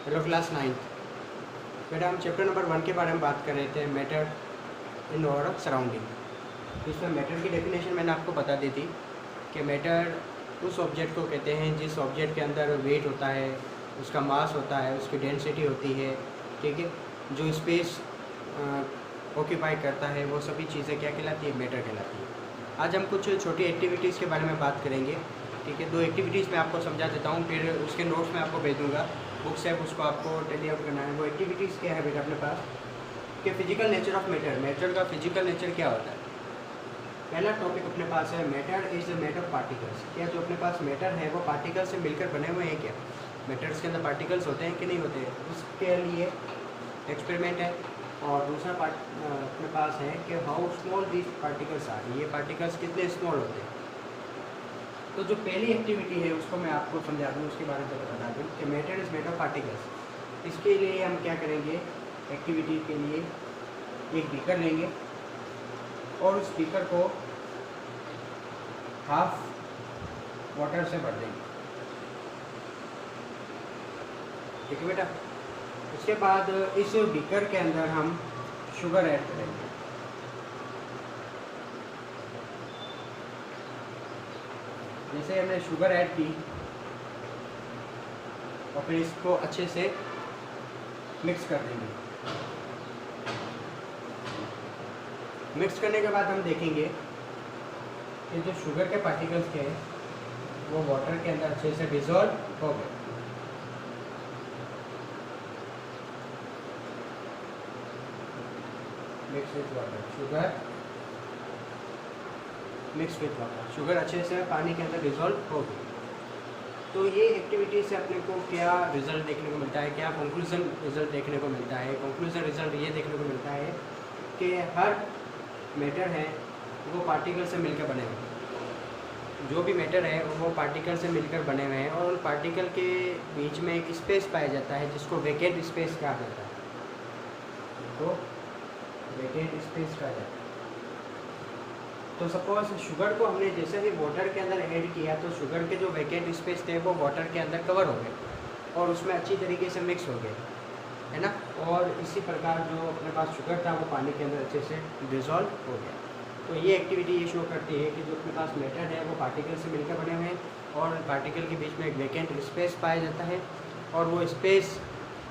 Hello class 9th। बेटा हम chapter number 1 के बारे में बात कर रहे थे, मैटर इन और सराउंडिंग। इसमें मैटर की डेफिनेशन मैंने आपको बता दी थी कि मैटर उस ऑब्जेक्ट को कहते हैं जिस ऑब्जेक्ट के अंदर वेट होता है, उसका मास होता है, उसकी डेंसिटी होती है, ठीक है, जो स्पेस ऑक्यूपाई करता है, वो सभी चीज़ें क्या कहलाती है, मैटर कहलाती है। आज हम कुछ छोटी एक्टिविटीज़ के बारे में बात करेंगे, ठीक है। 2 एक्टिविटीज़ मैं आपको समझा देता हूँ, फिर उसके नोट्स में आपको भेज दूँगा, बुक से उसको आपको टेली आउट करना है। वो एक्टिविटीज़ क्या है बेटा अपने पास कि physical nature of matter, matter का फिजिकल नेचर क्या होता है। पहला टॉपिक अपने पास है matter is made of particles. क्या जो अपने पास मैटर है वो पार्टिकल से मिलकर बने हुए हैं क्या? मैटर्स के अंदर पार्टिकल्स होते हैं कि नहीं होते? उसके लिए एक्सपेरिमेंट है। और दूसरा पार्ट अपने पास है कि how small these particles are, ये पार्टिकल्स कितने स्मॉल होते हैं। तो जो पहली एक्टिविटी है उसको मैं आपको समझा दूँ, उसके बारे में बता दूँ कि matter is made of particles. इसके लिए हम क्या करेंगे, एक्टिविटी के लिए एक बीकर लेंगे और उस बीकर को हाफ वाटर से भर देंगे, ठीक है बेटा। उसके बाद इस बीकर के अंदर हम शुगर ऐड करेंगे। जैसे हमने शुगर ऐड की और फिर इसको अच्छे से मिक्स कर देंगे। मिक्स करने के बाद हम देखेंगे कि जो शुगर के पार्टिकल्स थे वो वाटर के अंदर अच्छे से डिसॉल्व हो गए। Mix with water, sugar mix with water, sugar अच्छे से पानी के अंदर डिसॉल्व हो गई। तो ये एक्टिविटी से अपने को क्या रिजल्ट देखने को मिलता है, क्या कंक्लूजन रिजल्ट देखने को मिलता है? कंक्लूजन रिजल्ट ये देखने को मिलता है कि हर मैटर है वो पार्टिकल से मिलकर बने हुए हैं। जो भी मैटर है वो पार्टिकल से मिलकर बने हुए हैं और उन पार्टिकल के बीच में एक स्पेस पाया जाता है जिसको वैकेंट स्पेस कहा जाता है। तो वैकेंट स्पेस कहा जाता है। तो सपोज शुगर को हमने जैसे ही वाटर के अंदर ऐड किया तो शुगर के जो वैकेंट स्पेस थे वो वाटर के अंदर कवर हो गए और उसमें अच्छी तरीके से मिक्स हो गए, है ना। और इसी प्रकार जो अपने पास शुगर था वो पानी के अंदर अच्छे से डिसॉल्व हो गया। तो ये एक्टिविटी ये शो करती है कि जो अपने पास मैटर है वो पार्टिकल से मिलकर बने हुए हैं और पार्टिकल के बीच में एक वैकेंट स्पेस पाया जाता है और वो स्पेस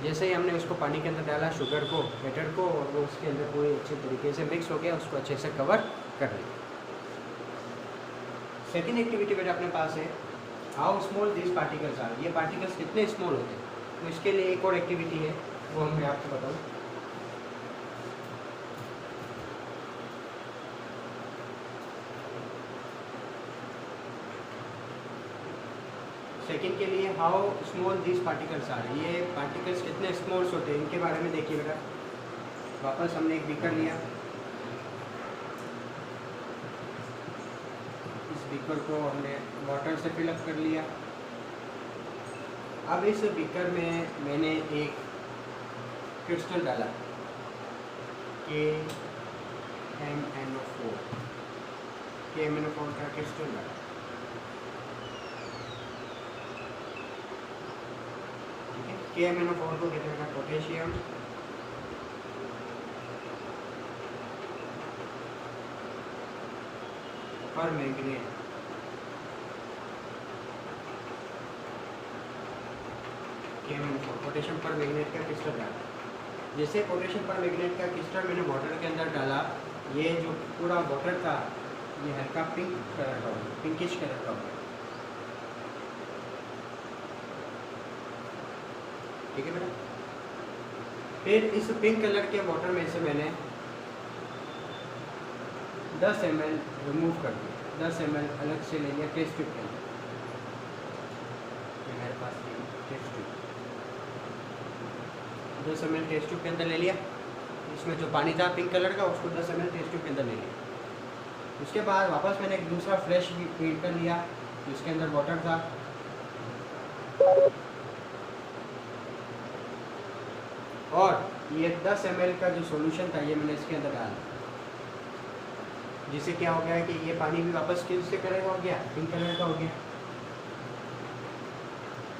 जैसे ही हमने उसको पानी के अंदर डाला, शुगर को, मैटर को, और वो उसके अंदर पूरी अच्छे तरीके से मिक्स हो गया, उसको अच्छे से कवर कर लिया। सेकेंड एक्टिविटी बेटा अपने पास है how small this particles are, ये पार्टिकल्स कितने स्मॉल होते हैं। तो इसके लिए एक और एक्टिविटी है, वो मैं आपको बताऊँ। सेकेंड के लिए how small this particles are, ये पार्टिकल्स कितने स्मॉल्स होते हैं, इनके बारे में देखिए बेटा। वापस हमने एक बीकर लिया, बीकर को हमने वाटर से फिलअप कर लिया। अब इस बीकर में मैंने एक क्रिस्टल डाला KMnO4 का क्रिस्टल डाला, ठीक है। KMnO4 को कहते हैं पोटेशियम पर मैग्नेट। पोटेशियम पर मैग्नेट का क्रिस्टल डाला। जैसे पोटेशियम पर मैग्नेट का क्रिस्टल मैंने वाटर के अंदर डाला, ये जो पूरा वाटर था ये हल्का पिंक कलर का हो गया, पिंकिश कलर का हो गया, ठीक है बेटा। फिर इस पिंक कलर के वाटर में से मैंने 10 ml रिमूव कर दिया, 10 ml अलग से ले लिया टेस्ट ट्यूब के अंदर। मेरे पास test tube 10 ml test tube के अंदर ले लिया। इसमें जो पानी था पिंक कलर का उसको 10 ml टेस्ट ट्यूब के अंदर ले लिया। उसके बाद वापस मैंने एक दूसरा फ्रेश बीकर लिया जिसके अंदर वाटर था, और ये 10 ml का जो सॉल्यूशन था ये मैंने इसके अंदर डाला, जिससे क्या हो गया कि ये पानी भी वापस किस कलर का हो गया, पिंक कलर का हो गया।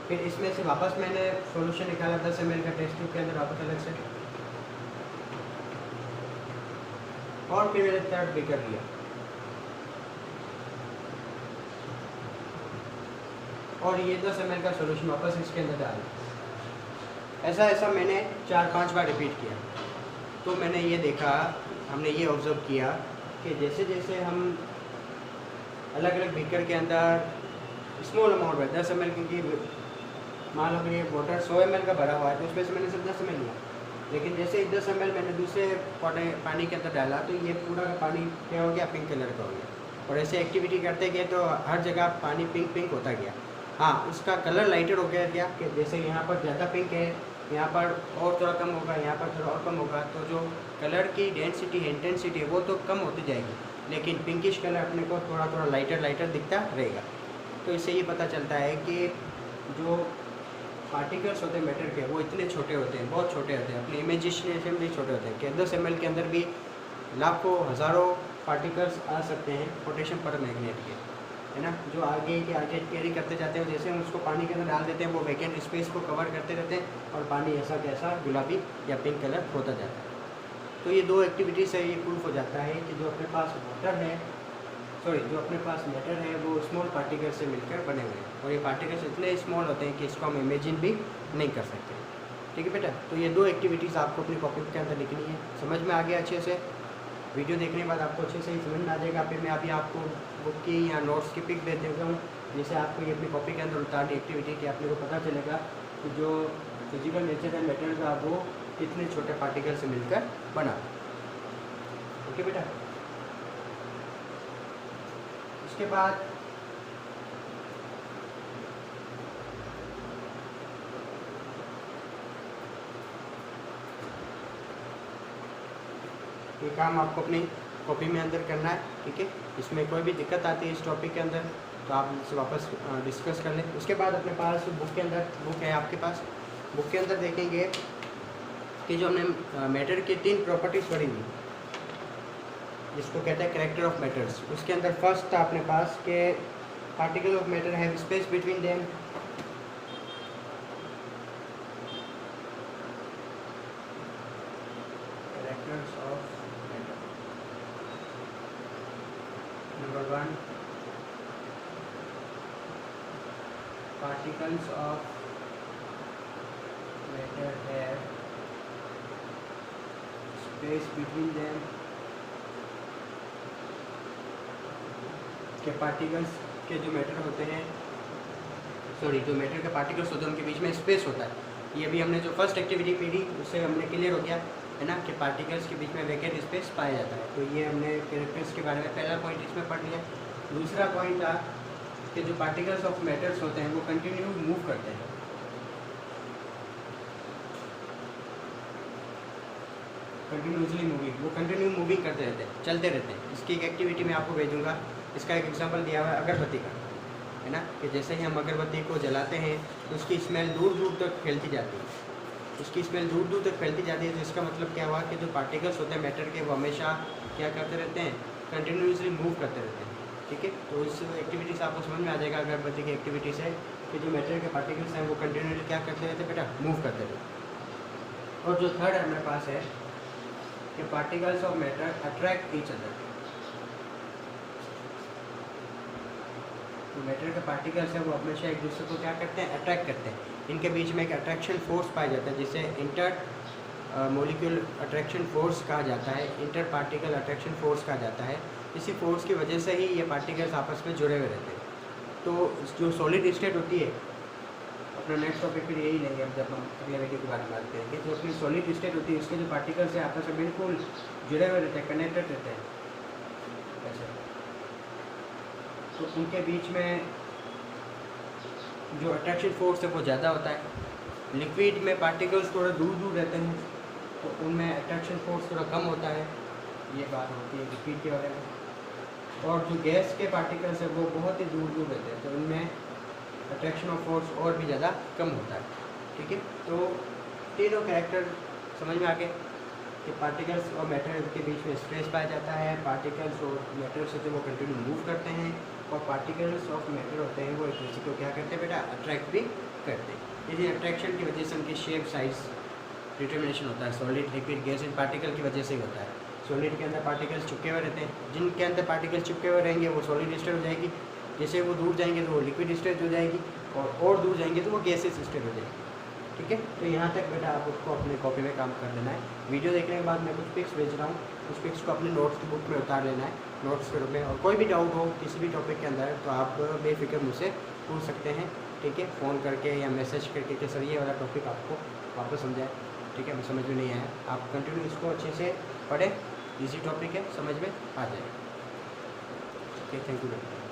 फिर इसमें से वापस मैंने सॉल्यूशन निकाला 10 ml का टेस्ट ट्यूब के अंदर वापस अलग से, और फिर मैंने थर्ड बीकर लिया और ये 10 ml का सॉल्यूशन वापस इसके अंदर डाला। ऐसा मैंने 4-5 बार रिपीट किया। तो मैंने ये देखा, हमने ये ऑब्ज़र्व किया कि जैसे जैसे हम अलग अलग बीकर के अंदर स्मॉल अमाउंट में 10 ml, क्योंकि मान लो कि ये वाटर 100 ml का भरा हुआ है तो उसमें से मैंने सिर्फ 10 ml लिया, लेकिन जैसे ही 10 ml मैंने दूसरे पानी के अंदर डाला तो ये पूरा का पानी क्या हो गया, पिंक कलर का हो गया। और ऐसे एक्टिविटी करते गए तो हर जगह पानी पिंक पिंक होता गया। हाँ, उसका कलर लाइटर हो गया क्या, कि जैसे यहाँ पर ज़्यादा पिंक है, यहाँ पर और थोड़ा कम होगा, यहाँ पर थोड़ा और कम होगा, तो जो कलर की डेंसिटी है, इंटेंसिटी है, वो तो कम होती जाएगी, लेकिन पिंकिश कलर अपने को थोड़ा थोड़ा लाइटर दिखता रहेगा। तो इससे ये पता चलता है कि जो पार्टिकल्स होते हैं मैटर के, वो इतने छोटे होते हैं, बहुत छोटे होते हैं, अपनी इमेजिनेशन से भी छोटे होते हैं कि 10 ml के अंदर भी लाखों हज़ारों पार्टिकल्स आ सकते हैं पोटेशियम परमैंगनेट के, है ना, जो आगे कैरी करते जाते हैं। जैसे हम उसको पानी के अंदर डाल देते हैं, वो वैकेंट स्पेस को कवर करते रहते हैं और पानी ऐसा कैसा गुलाबी या पिंक कलर होता जाता है। तो ये दो एक्टिविटी से ये प्रूफ हो जाता है कि जो अपने पास जो अपने पास मैटर है वो स्मॉल पार्टिकल से मिलकर बने हुए हैं, और ये पार्टिकल्स इतने स्मॉल होते हैं कि इसको हम इमेजिन भी नहीं कर सकते। ठीक है बेटा, तो ये दो एक्टिविटीज़ आपको अपनी कॉपी के अंदर लिखनी है। समझ में आ गया अच्छे से? वीडियो देखने के बाद आपको अच्छे से ही समझ में आ जाएगा। फिर मैं अभी आपको बुक की या नोट्स की पिक दे देता हूँ, जिससे आपको ये अपनी कॉपी के अंदर उतारनी एक्टिविटी कि आपने को पता चलेगा कि जो फिजिकल नेचर है मैटर का वो कितने छोटे पार्टिकल से मिलकर बना। ओके बेटा, उसके बाद ये काम आपको अपनी कॉपी में अंदर करना है। ठीक है, इसमें कोई भी दिक्कत आती है इस टॉपिक के अंदर तो आप इससे वापस डिस्कस कर लें। उसके बाद अपने पास बुक है आपके पास, बुक के अंदर देखेंगे कि जो हमने मैटर की 3 प्रॉपर्टीज़ पढ़ी हुई, जिसको कहते हैं कैरेक्टर ऑफ मैटर्स। उसके अंदर फर्स्ट था अपने पास के particle of matter have space between them, characters of matter. Number 1, particles of matter have space between them, के पार्टिकल्स के जो मैटर होते हैं, जो मैटर के पार्टिकल्स होते हैं उनके बीच में स्पेस होता है। ये भी हमने जो फर्स्ट एक्टिविटी पढ़ी उससे हमने क्लियर हो गया है ना, कि पार्टिकल्स के बीच में वैकेंट स्पेस पाया जाता है। तो ये हमने कैरेक्टर्स के बारे में पहला पॉइंट इसमें पढ़ लिया। दूसरा पॉइंट था कि जो पार्टिकल्स ऑफ मैटर्स होते हैं वो कंटिन्यू मूव करते हैं, वो कंटिन्यू मूविंग करते रहते हैं, चलते रहते हैं। इसकी एक एक्टिविटी मैं आपको भेजूँगा। इसका एक एग्जांपल दिया हुआ है अगरबत्ती का, है ना, कि जैसे ही हम अगरबत्ती को जलाते हैं तो उसकी स्मेल दूर दूर तक फैलती जाती है, तो इसका मतलब क्या हुआ कि जो पार्टिकल्स होते हैं मैटर के वो हमेशा क्या करते रहते हैं, कंटिन्यूसली मूव करते रहते हैं। ठीक है, तो इस एक्टिविटी से आपको समझ में आ जाएगा अगरबत्ती की एक्टिविटी से कि जो मैटर के पार्टिकल्स हैं वो कंटिन्यूसली क्या करते रहते हैं बेटा, मूव करते रहते। और जो थर्ड हमारे पास है कि particles of matter attract each other. Matter के पार्टिकल्स हैं वो हमेशा एक दूसरे को क्या करते हैं, अट्रैक्ट करते हैं। इनके बीच में एक अट्रैक्शन फोर्स पाया जाता है जिसे इंटर मोलिक्यूल अट्रैक्शन फोर्स कहा जाता है, इंटर पार्टिकल अट्रैक्शन फोर्स कहा जाता है। इसी फोर्स की वजह से ही ये पार्टिकल्स आपस में जुड़े हुए रहते हैं। तो जो सॉलिड स्टेट होती है, अपना नेक्स्ट टॉपिक फिर यही लेंगे अब जब हम अगले वीडियो के बारे में बात करेंगे। जो अपनी सॉलिड स्टेट होती है उसके जो पार्टिकल्स हैं आपस में बिल्कुल जुड़े हुए रहते हैं, कनेक्टेड रहते हैं ऐसे। तो उनके बीच में जो अट्रैक्शन फोर्स है वो ज़्यादा होता है। लिक्विड में पार्टिकल्स थोड़ा दूर दूर रहते हैं तो उनमें अट्रैक्शन फोर्स थोड़ा कम होता है, ये बात होती है लिक्विड के बारे में। और जो गैस के पार्टिकल्स हैं वो बहुत ही दूर दूर रहते हैं तो उनमें अट्रैक्शन ऑफ फोर्स और भी ज़्यादा कम होता है। ठीक है, तो तीनों कैरेक्टर समझ में आ गए कि पार्टिकल्स और मैटर के बीच में स्पेस पाया जाता है, पार्टिकल्स और मैटर से वो कंटिन्यू मूव करते हैं, और पार्टिकल्स ऑफ मैटर होते हैं वो एक दूसरे को क्या करते हैं बेटा, अट्रैक्ट भी करते हैं। इसी अट्रैक्शन की वजह से उनकी शेप साइज डिटर्मिनेशन होता है। Solid liquid gas in particle की वजह से ही होता है। सॉलिड के अंदर पार्टिकल्स चिपके हुए रहते हैं, जिनके अंदर पार्टिकल्स चिपके हुए रहेंगे वो सॉलिड स्टेट हो जाएगी, जैसे वो दूर जाएंगे तो वो लिक्विड स्टेट हो जाएगी, और दूर जाएंगे तो वो गैसेस स्टेट हो जाएगी। ठीक है, तो यहाँ तक बेटा आप उसको अपने कॉपी में काम कर लेना है। वीडियो देखने के बाद मैं कुछ पिक्स भेज रहा हूँ, उस पिक्स को अपने नोट्स की बुक में उतार लेना है, नोट्स के रूप में। और कोई भी डाउट हो किसी भी टॉपिक के अंदर तो आप बेफिक्र मुझसे पूछ सकते हैं। ठीक है, फ़ोन करके या मैसेज करके कि सर ये वाला टॉपिक आपको वापस समझाए, ठीक है, समझ में नहीं आया, आप कंटिन्यू इसको अच्छे से पढ़ें, इजी टॉपिक है, समझ में आ जाए। Okay, thank you.